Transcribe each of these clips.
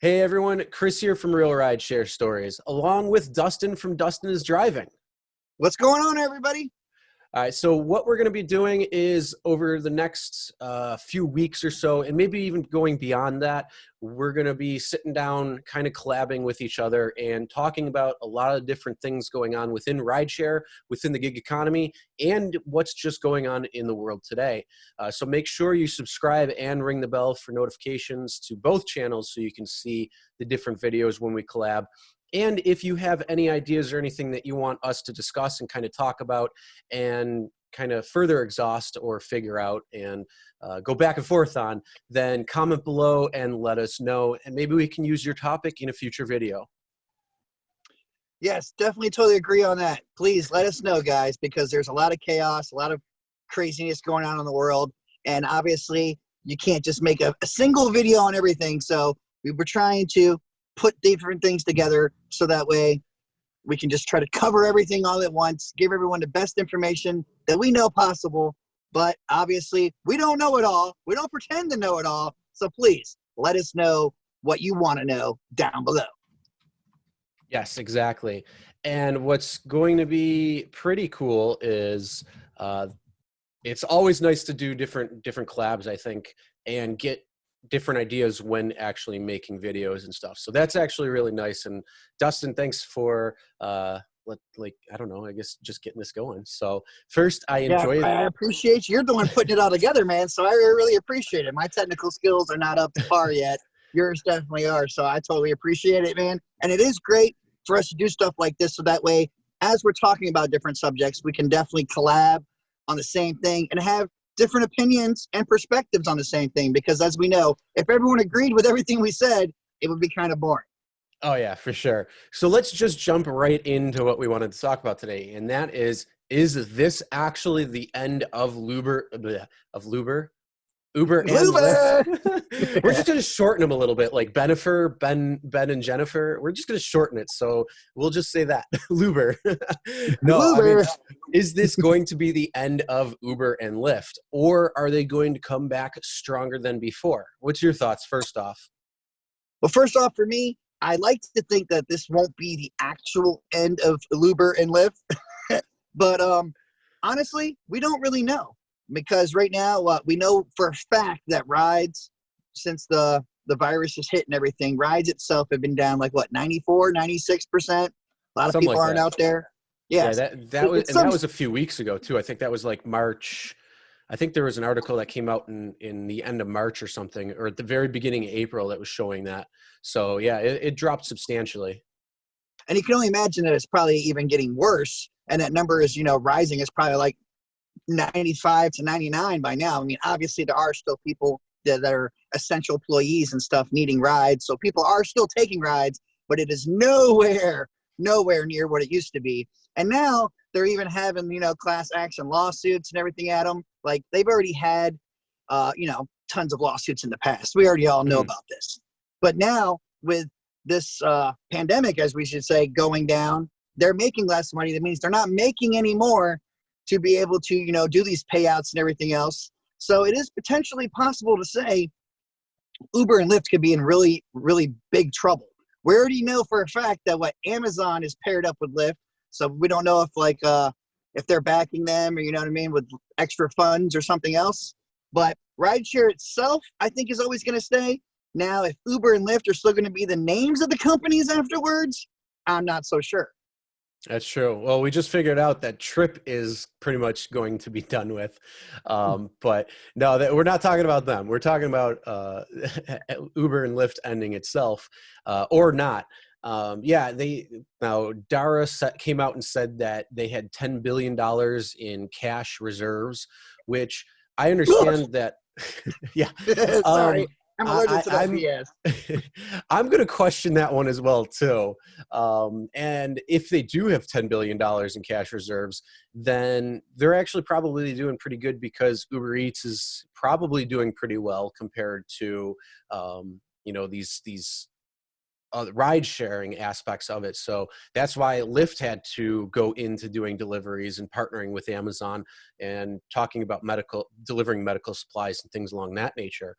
Hey everyone, Chris here from Real Rideshare Stories, along with Dustin from Dustin Is Driving. What's going on, everybody? All right, so what we're going to be doing is over the next few weeks or so, and maybe even going beyond that, we're going to be sitting down, kind of collabing with each other and talking about a lot of different things going on within rideshare, within the gig economy, and what's just going on in the world today. So make sure you subscribe and ring the bell for notifications to both channels so you can see the different videos when we collab. And if you have any ideas or anything that you want us to discuss and kind of talk about and kind of further exhaust or figure out and go back and forth on, then comment below and let us know. And maybe we can use your topic in a future video. Yes, definitely totally agree on that. Please let us know, guys, because there's a lot of chaos, a lot of craziness going on in the world. And obviously, you can't just make a single video on everything. So we were trying to put different things together so that way we can just try to cover everything all at once, give everyone the best information that we know possible. But obviously, we don't know it all. We don't pretend to know it all. So please let us know what you want to know down below. Yes, exactly. And what's going to be pretty cool is it's always nice to do different collabs, I think, and get different ideas when actually making videos and stuff. So that's actually really nice. And Dustin, thanks for I don't know, I guess just getting this going. So first, I enjoy it. I appreciate you. You're the one putting it all together, man. So I really appreciate it. My technical skills are not up to par yet. Yours definitely are. So I totally appreciate it, man. And it is great for us to do stuff like this. So that way, as we're talking about different subjects, we can definitely collab on the same thing and have different opinions and perspectives on the same thing, because as we know, if everyone agreed with everything we said, it would be kind of boring. Oh yeah, for sure. So let's just jump right into what we wanted to talk about today, and that is this actually the end of Uber and Lyft? We're just going to shorten them a little bit, like Benifer, Ben and Jennifer. We're just going to shorten it, so we'll just say that. Uber. No, I mean, is this going to be the end of Uber and Lyft, or are they going to come back stronger than before? What's your thoughts, first off? Well, first off, for me, I like to think that this won't be the actual end of Uber and Lyft. But honestly, we don't really know. Because right now, we know for a fact that rides, since the virus has hit and everything, rides itself have been down like what, 94, 96%. A lot of people aren't out there. Yes. Yeah, that was a few weeks ago too. I think that was like March. I think there was an article that came out in the end of March or something, or at the very beginning of April, that was showing that. So yeah, it dropped substantially. And you can only imagine that it's probably even getting worse. And that number is, rising. It's probably like 95 to 99 by now. I mean, obviously there are still people that are essential employees and stuff needing rides. So people are still taking rides, but it is nowhere near what it used to be. And now they're even having, class action lawsuits and everything at them. Like they've already had, tons of lawsuits in the past. We already all know about this. But now with this pandemic, as we should say, going down, they're making less money. That means they're not making any more to be able to, do these payouts and everything else. So it is potentially possible to say Uber and Lyft could be in really, really big trouble. We already know for a fact that Amazon is paired up with Lyft. So we don't know if they're backing them or, you know what I mean, with extra funds or something else. But rideshare itself, I think, is always going to stay. Now, if Uber and Lyft are still going to be the names of the companies afterwards, I'm not so sure. That's true. Well, we just figured out that Trip is pretty much going to be done with. But no, we're not talking about them. We're talking about Uber and Lyft ending itself or not. Dara came out and said that they had $10 billion in cash reserves, which I understand that. Yeah. Sorry. I'm allergic to that BS. I'm going to question that one as well, too. And if they do have $10 billion in cash reserves, then they're actually probably doing pretty good, because Uber Eats is probably doing pretty well compared to, these ride sharing aspects of it. So that's why Lyft had to go into doing deliveries and partnering with Amazon and talking about delivering medical supplies and things along that nature.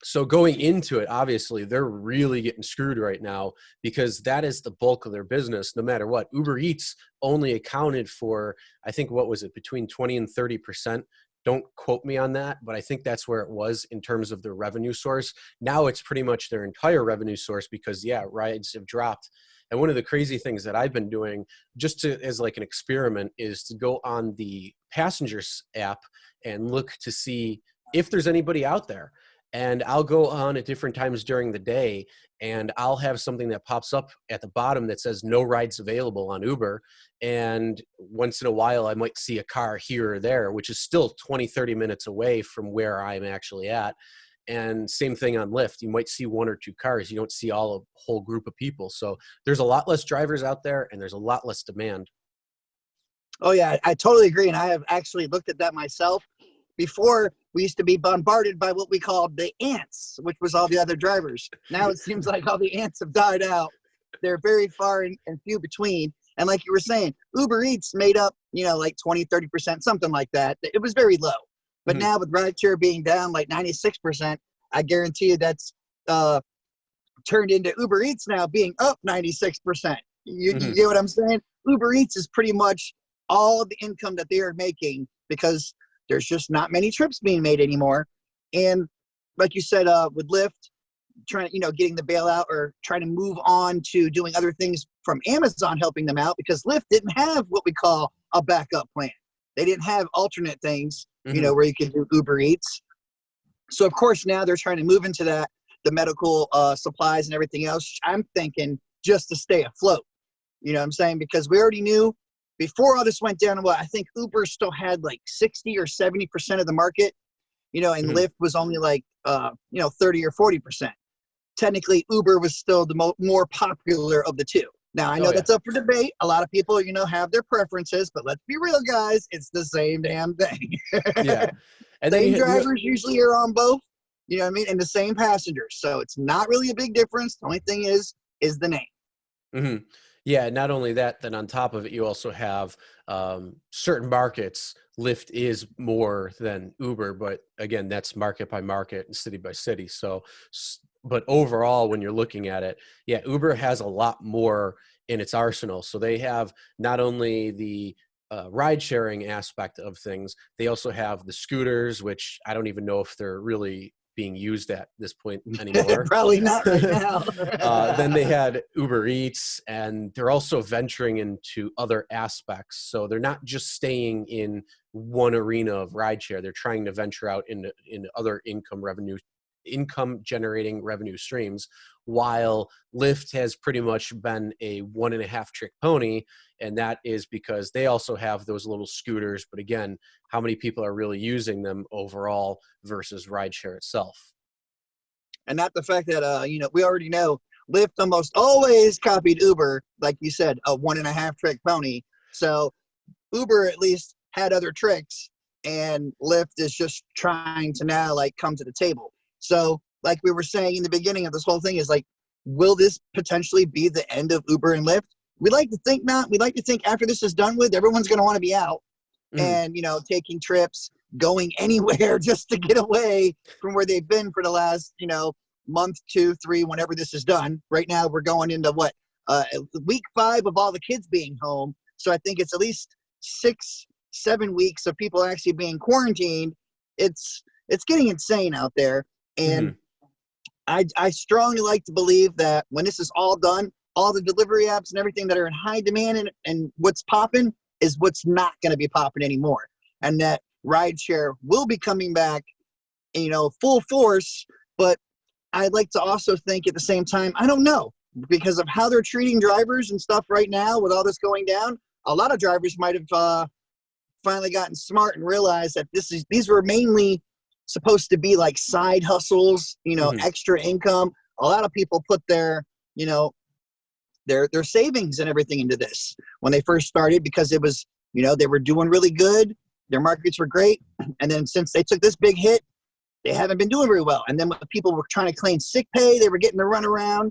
So going into it, obviously, they're really getting screwed right now because that is the bulk of their business, no matter what. Uber Eats only accounted for, I think, what was it, between 20 and 30%. Don't quote me on that, but I think that's where it was in terms of their revenue source. Now it's pretty much their entire revenue source because, yeah, rides have dropped. And one of the crazy things that I've been doing just to, as like an experiment, is to go on the Passengers app and look to see if there's anybody out there. And I'll go on at different times during the day and I'll have something that pops up at the bottom that says no rides available on Uber. And once in a while, I might see a car here or there, which is still 20, 30 minutes away from where I'm actually at. And same thing on Lyft. You might see one or two cars. You don't see a whole group of people. So there's a lot less drivers out there and there's a lot less demand. Oh, yeah, I totally agree. And I have actually looked at that myself. Before, we used to be bombarded by what we called the ants, which was all the other drivers. Now it seems like all the ants have died out. They're very far and few between. And like you were saying, Uber Eats made up, like 20, 30%, something like that. It was very low. But now with rideshare being down like 96%, I guarantee you that's turned into Uber Eats now being up 96%. You get what I'm saying? Uber Eats is pretty much all the income that they are making because there's just not many trips being made anymore. And like you said, with Lyft, trying to, getting the bailout or trying to move on to doing other things from Amazon helping them out because Lyft didn't have what we call a backup plan. They didn't have alternate things, where you can do Uber Eats. So, of course, now they're trying to move into that, the medical supplies and everything else. I'm thinking just to stay afloat. You know what I'm saying? Because we already knew before all this went down, I think Uber still had like 60 or 70% of the market, and Lyft was only like, 30 or 40%. Technically, Uber was still the more popular of the two. Now, I know that's up for debate. A lot of people, have their preferences, but let's be real, guys. It's the same damn thing. Yeah. And same drivers usually are on both, you know what I mean? And the same passengers. So it's not really a big difference. The only thing is the name. Mm-hmm. Yeah, not only that, then on top of it, you also have certain markets. Lyft is more than Uber, but again, that's market by market and city by city. So, but overall, when you're looking at it, yeah, Uber has a lot more in its arsenal. So they have not only the ride sharing aspect of things, they also have the scooters, which I don't even know if they're really being used at this point anymore. Probably not right now. Then they had Uber Eats, and they're also venturing into other aspects. So they're not just staying in one arena of rideshare. They're trying to venture out into other income generating revenue streams, while Lyft has pretty much been a 1.5 trick pony. And that is because they also have those little scooters. But again, how many people are really using them overall versus rideshare itself? And not the fact that, we already know Lyft almost always copied Uber, like you said, a 1.5 trick pony. So Uber at least had other tricks, and Lyft is just trying to now come to the table. So like we were saying in the beginning of this whole thing is will this potentially be the end of Uber and Lyft? We like to think not. We like to think after this is done with, everyone's going to want to be out and, taking trips, going anywhere just to get away from where they've been for the last, month, 2, 3, whenever this is done. Right now, we're going into week 5 of all the kids being home. So I think it's at least 6, 7 weeks of people actually being quarantined. It's getting insane out there. And I strongly like to believe that when this is all done, all the delivery apps and everything that are in high demand and what's popping is what's not going to be popping anymore. And that rideshare will be coming back, full force. But I'd like to also think at the same time, I don't know, because of how they're treating drivers and stuff right now with all this going down, a lot of drivers might have finally gotten smart and realized that these were mainly supposed to be like side hustles, extra income. A lot of people put their savings and everything into this when they first started because it was, they were doing really good. Their markets were great. And then since they took this big hit, they haven't been doing very well. And then when people were trying to claim sick pay, they were getting the runaround.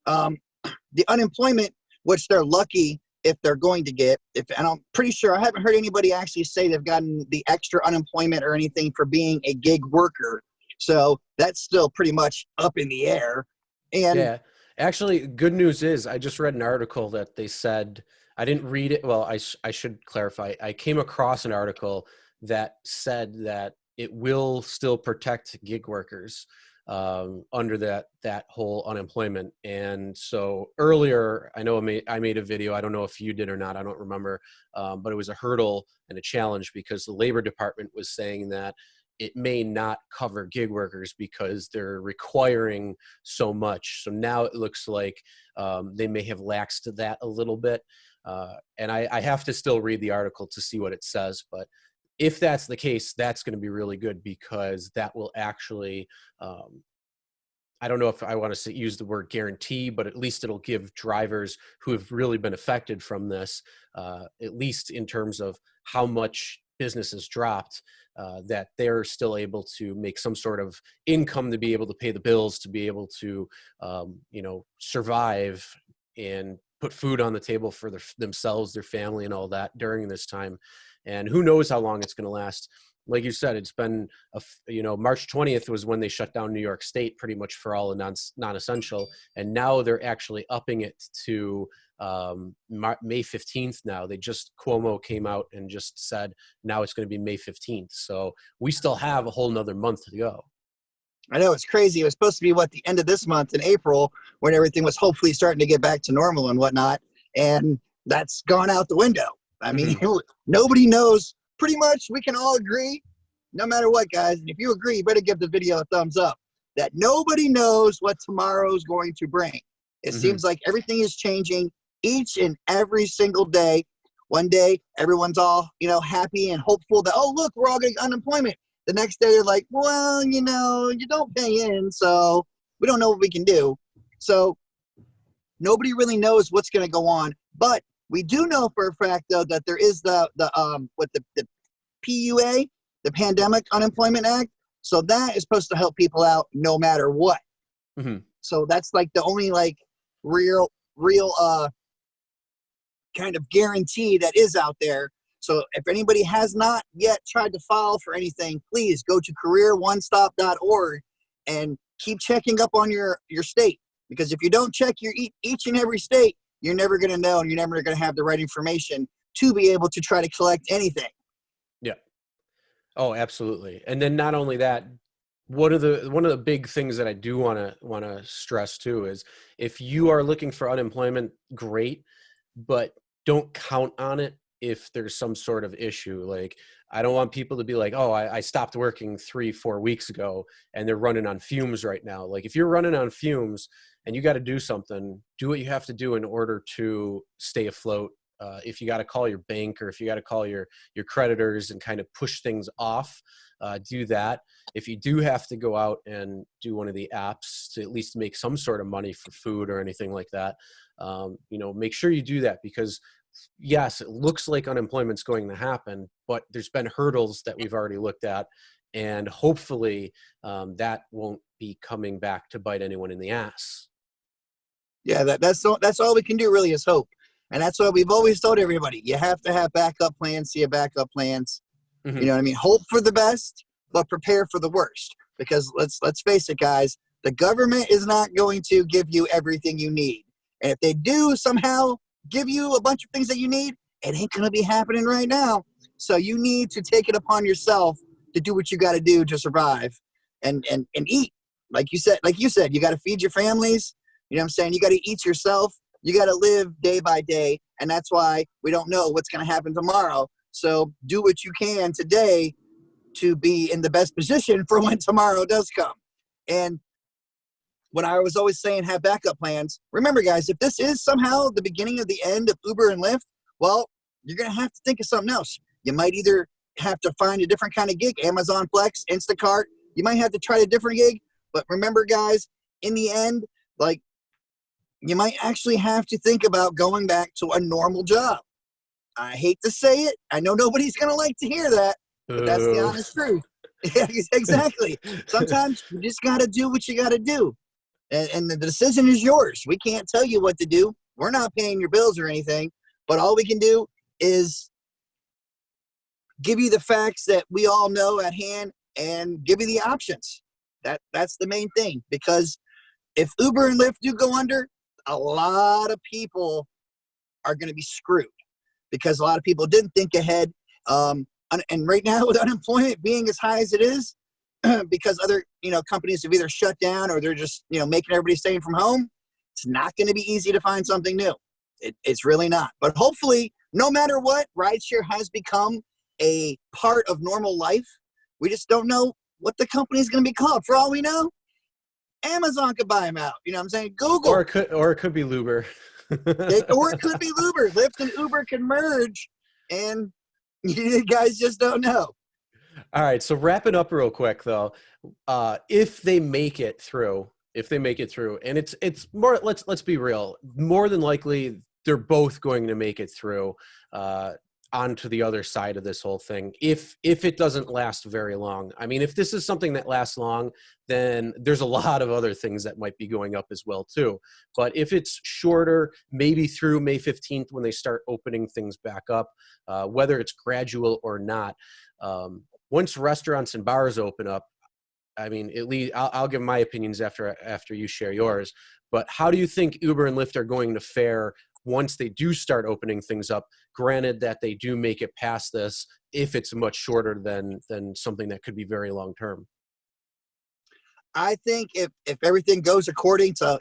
The unemployment, which they're lucky if they're going to get, and I'm pretty sure I haven't heard anybody actually say they've gotten the extra unemployment or anything for being a gig worker. So that's still pretty much up in the air. And Yeah. Actually, good news is I just read an article that they said, I didn't read it. Well, I should clarify. I came across an article that said that it will still protect gig workers under that whole unemployment. And so earlier, I know I made a video. I don't know if you did or not. I don't remember. But it was a hurdle and a challenge because the Labor Department was saying that it may not cover gig workers because they're requiring so much. So now it looks like they may have laxed that a little bit. And I have to still read the article to see what it says. But if that's the case, that's going to be really good because that will actually, I don't know if I want to use the word guarantee, but at least it'll give drivers who have really been affected from this, at least in terms of how much business has dropped, that they're still able to make some sort of income to be able to pay the bills, to be able to, survive and put food on the table for themselves, their family, and all that during this time. And who knows how long it's going to last. Like you said, it's been, March 20th was when they shut down New York State pretty much for all the non-essential. And now they're actually upping it to May 15th now. Cuomo came out and just said, now it's going to be May 15th. So we still have a whole nother month to go. I know it's crazy. It was supposed to be the end of this month in April when everything was hopefully starting to get back to normal and whatnot. And that's gone out the window. I mean, nobody knows. Pretty much we can all agree, no matter what, guys. And if you agree, you better give the video a thumbs up, that nobody knows what tomorrow's going to bring. It seems like everything is changing each and every single day. One day, everyone's all, happy and hopeful that, oh, look, we're all getting unemployment. The next day, they're like, well, you don't pay in, so we don't know what we can do. So nobody really knows what's going to go on. But we do know for a fact, though, that there is the PUA, the Pandemic Unemployment Act. So that is supposed to help people out no matter what. So that's like the only real kind of guarantee that is out there. So if anybody has not yet tried to file for anything, please go to careeronestop.org and keep checking up on your state. Because if you don't check each and every state, you're never going to know, and you're never going to have the right information to be able to try to collect anything. Yeah. Oh, absolutely. And then not only that, one of the big things that I do want to stress too is if you are looking for unemployment, great, but don't count on it if there's some sort of issue. Like, I don't want people to be like, oh, I stopped working 3-4 weeks ago and they're running on fumes right now. Like, if you're running on fumes and you got to do something, do what you have to do in order to stay afloat. If you got to call your bank, or if you got to call your creditors and kind of push things off, do that. If you do have to go out and do one of the apps to at least make some sort of money for food or anything like that, make sure you do that, because yes, it looks like unemployment's going to happen, but there's been hurdles that we've already looked at, and hopefully that won't be coming back to bite anyone in the ass. Yeah, that's all we can do really is hope. And that's what we've always told everybody. You have to have backup plans, see backup plans. You know what I mean? Hope for the best, but prepare for the worst. Because let's face it, guys, the government is not going to give you everything you need. And if they do somehow give you a bunch of things that you need, it ain't going to be happening right now. So you need to take it upon yourself to do what you got to do to survive and eat. Like you said, you got to feed your families. You know what I'm saying? You got to eat yourself. You got to live day by day. And that's why we don't know what's going to happen tomorrow. So do what you can today to be in the best position for when tomorrow does come. And what I was always saying, have backup plans. Remember, guys, if this is somehow the beginning of the end of Uber and Lyft, well, you're going to have to think of something else. You might either have to find a different kind of gig, Amazon Flex, Instacart. You might have to try a different gig. But remember, guys, in the end, you might actually have to think about going back to a normal job. I hate to say it. I know nobody's going to like to hear that, but that's the honest truth. Yeah, exactly. Sometimes you just got to do what you got to do. And the decision is yours. We can't tell you what to do. We're not paying your bills or anything, but all we can do is give you the facts that we all know at hand and give you the options. That's the main thing, because if Uber and Lyft do go under, a lot of people are going to be screwed, because a lot of people didn't think ahead. And right now, with unemployment being as high as it is, because other companies have either shut down or they're just making everybody stay from home, it's not going to be easy to find something new. It's really not. But hopefully, no matter what, rideshare has become a part of normal life. We just don't know what the company is going to be called. For all we know, Amazon could buy them out. You know what I'm saying? Google. Or it could be Luber. Or it could be Uber. Lyft and Uber can merge, and you guys just don't know. All right. So wrapping up real quick, though, if they make it through, and it's more, let's be real, more than likely they're both going to make it through onto the other side of this whole thing. If it doesn't last very long, I mean, if this is something that lasts long, then there's a lot of other things that might be going up as well too. But if it's shorter, maybe through May 15th when they start opening things back up, whether it's gradual or not, once restaurants and bars open up, I mean, at least I'll give my opinions after you share yours. But how do you think Uber and Lyft are going to fare once they do start opening things up, granted that they do make it past this, if it's much shorter than something that could be very long term? I think if everything goes according to,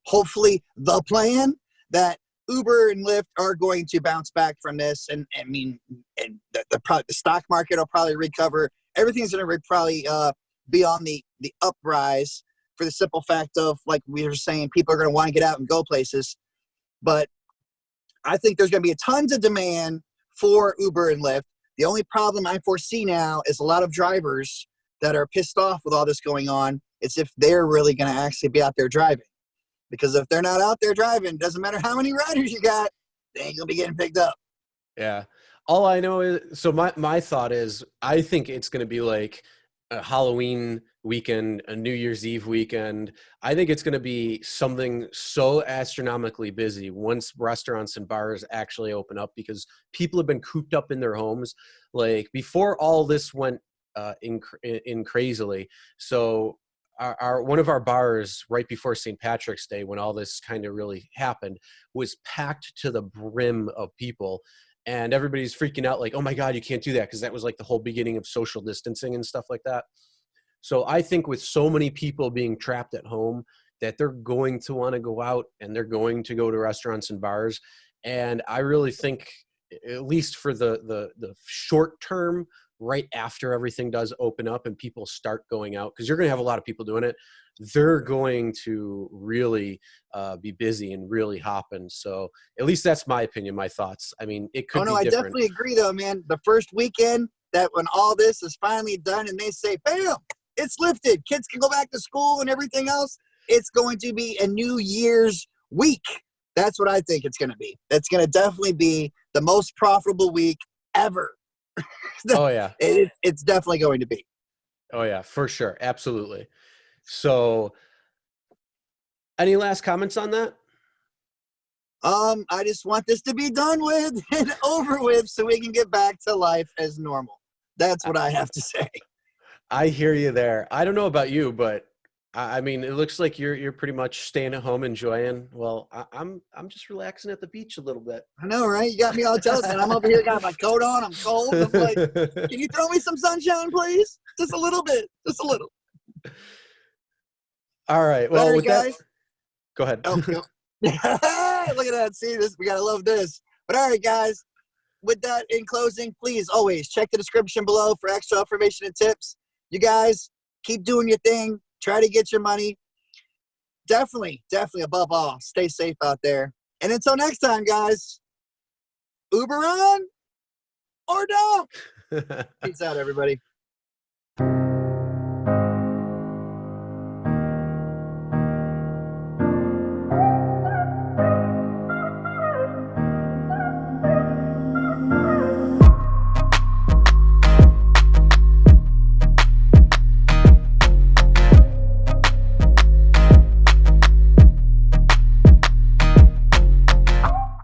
hopefully the plan, that Uber and Lyft are going to bounce back from this. And I mean, and the stock market will probably recover. Everything's going to probably be on the uprise, for the simple fact of, like we were saying, people are going to want to get out and go places. But I think there's going to be tons of demand for Uber and Lyft. The only problem I foresee now is a lot of drivers that are pissed off with all this going on. It's if they're really going to actually be out there driving. Because if they're not out there driving, doesn't matter how many riders you got, they ain't going to be getting picked up. Yeah. All I know is, so my thought is, I think it's going to be like a Halloween weekend, a New Year's Eve weekend. I think it's going to be something so astronomically busy once restaurants and bars actually open up, because people have been cooped up in their homes. Like before all this went in crazily. So our one of our bars right before St. Patrick's Day, when all this kind of really happened, was packed to the brim of people. And everybody's freaking out like, oh my God, you can't do that, because that was like the whole beginning of social distancing and stuff like that. So I think with so many people being trapped at home, that they're going to want to go out and they're going to go to restaurants and bars. And I really think, at least for the short term, right after everything does open up and people start going out, because you're going to have a lot of people doing it, they're going to really be busy and really hopping. So at least that's my opinion, my thoughts. I mean, it could be different. I definitely agree though, man. The first weekend, that when all this is finally done and they say, bam, it's lifted, kids can go back to school and everything else, it's going to be a New Year's week. That's what I think it's going to be. It's going to definitely be the most profitable week ever. Oh yeah. It's definitely going to be. Oh yeah, for sure. Absolutely. So any last comments on that? I just want this to be done with and over with so we can get back to life as normal. That's what I have to say. I hear you there. I don't know about you, but I mean, it looks like you're pretty much staying at home enjoying. Well, I'm just relaxing at the beach a little bit. I know, right? You got me all jealous, and I'm over here got my coat on. I'm cold. I'm like, can you throw me some sunshine, please? Just a little bit, just a little. All right. Well, with guys. that, go ahead. Oh, no. Look at that. See this? We gotta love this. But all right, guys. With that, in closing, please always check the description below for extra information and tips. You guys keep doing your thing. Try to get your money. Definitely above all, stay safe out there. And until next time, guys, Uber on or don't. Peace out, everybody.